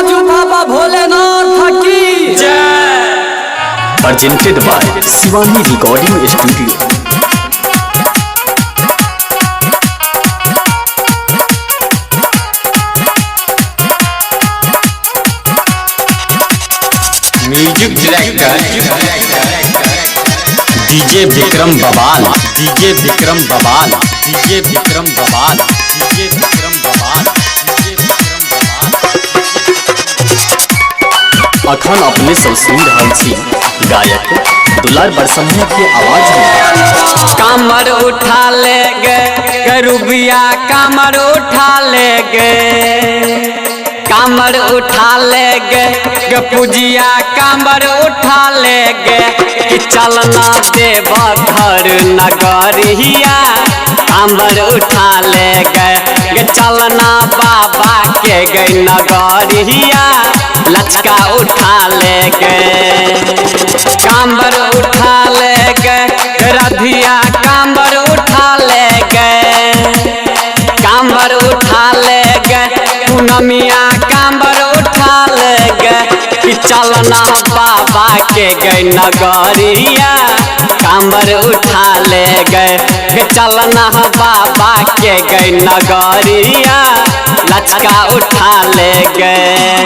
राजू बाबा भोलेनाथ की जय। presented by Shivani Recording Studio। Music director DJ Vikram बवाल, डीजे विक्रम बवाल, डीजे विक्रम बवाल, डीजे विक्रम बवाल, डीजे विक्रम बवाल। अखन अपने सब सुन रहा छी गायक दुलार बरसनिया के आवाज में। कामर उठा ले गए गरुबिया, कामर उठा ले गए, कामर उठा ले गए गपुजिया, कामर उठा ले गए कि चलना देव घर नगरिया, कामर उठा ले गए चलना बाबा के गए नगरिया, लचका उठा ले गए, कामर उठा ले गए रधिया, कामर उठा ले गए, कामर उठा ले गए पूनमिया, कामर उठा ले गए कि चलना बाबा के गए नगरिया, कामर उठा ले गए चलना बाबा के गए नगरिया, लचका उठा ले गए।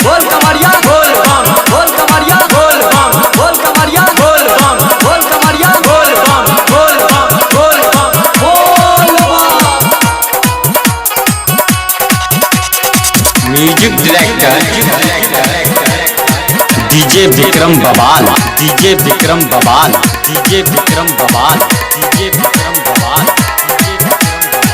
बोल कमरिया बोल बम, बोल कमरिया बोल बम, बोल कमरिया बोल बम, बोल कमरिया बोल बम, बोल बम, बोल बम, बोल बम। म्यूजिक डायरेक्टर डीजे विक्रम बवाल, डीजे विक्रम बवाल, डीजे विक्रम बवाल, डीजे विक्रम बवाल, डीजे विक्रम बवाल।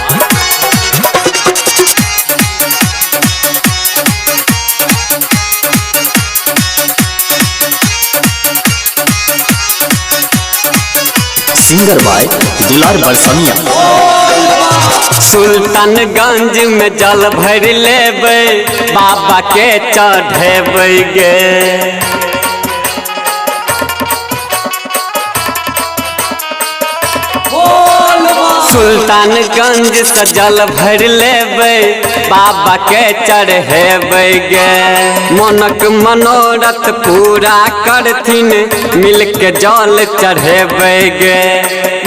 सिंगर बाय दुलार बरसनिया। सुल्तानगंज में जल भर लेबै बाबा के चढ़ेबै गे, सुल्तानगंज से जल भर लेबै बाबा के चढ़ेबै गे, मनक मनोरथ पूरा करथिन मिलके जल चढ़ेबै गे,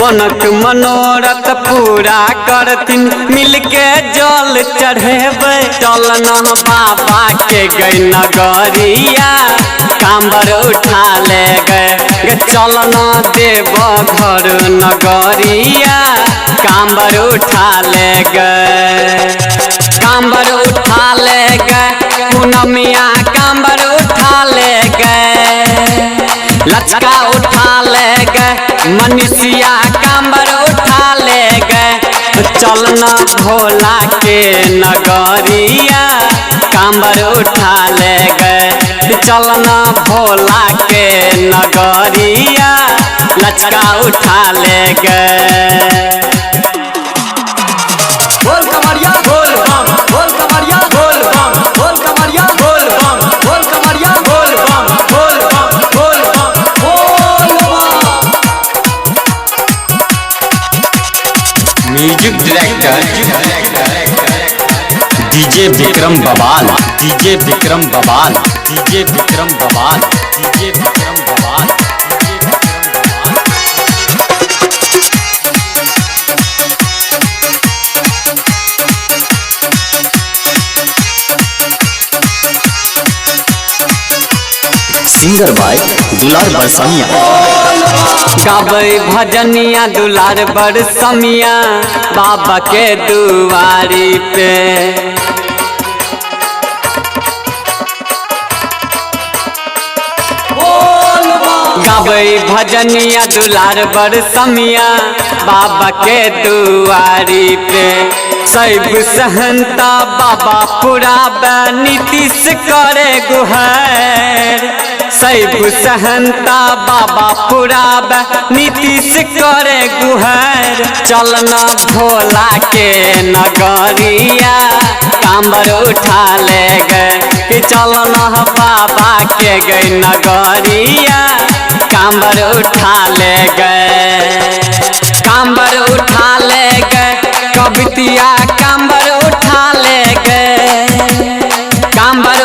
मनक मनोरथ पूरा करथिन मिलके जल चढ़ेबै, चलना बाबा के गए नगरिया, कांबर उठा ले गए चलना देव घर नगरिया, कांबर उठा ले गए, कांबर उठा ले गए पूनमिया, कांबर उठा ले गए, लचका उठा ले गए मनीषिया, कांबर उठा ले गए चलना भोला के नगरिया, कांबर उठा ले गए चलना भोला के नगरिया, लचका उठा ले गए। बोल कमरिया बोल बम, बोल कमरिया बोल बम, बोल कमरिया बोल बम, बोल कमरिया बोल बम, बोल बम, बोल बम, बोल बम। म्यूजिक डायरेक्टर डीजे विक्रम बवाल, डीजे विक्रम बवाल, डीजे विक्रम बवाल, डीजे विक्रम बवाल, डीजे विक्रम बवाल। सिंगर बाय दुलार बरसनिया। गाबै भजनिया दुलार बरसमिया बाबा के दुआरी पे, गाबै भजनिया दुलार बरसमिया बाबा के दुआरी पे, सैब सहनता बाबा पुराबे नीतीश करे गुहार, सैब सहनता बाबा पुराबे नीतीश करे गुहार, चलना भोला के नगरिया, कांबर उठा ले गए चलना बाबा के गए नगरिया, कांबर उठा ले गए, कांबर उठा ले गए कवितिया, कांबर उठा ले गए, कांबर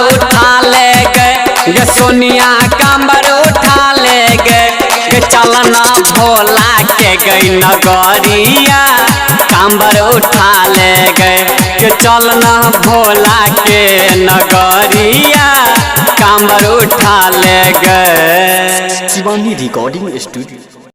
सोनिया कांबर उठा ले गए के चलना भोला के गई नगरिया कांबर उठा ले गए के चलना भोला के नगरिया कांबर उठा ले गए। Shivani recording studio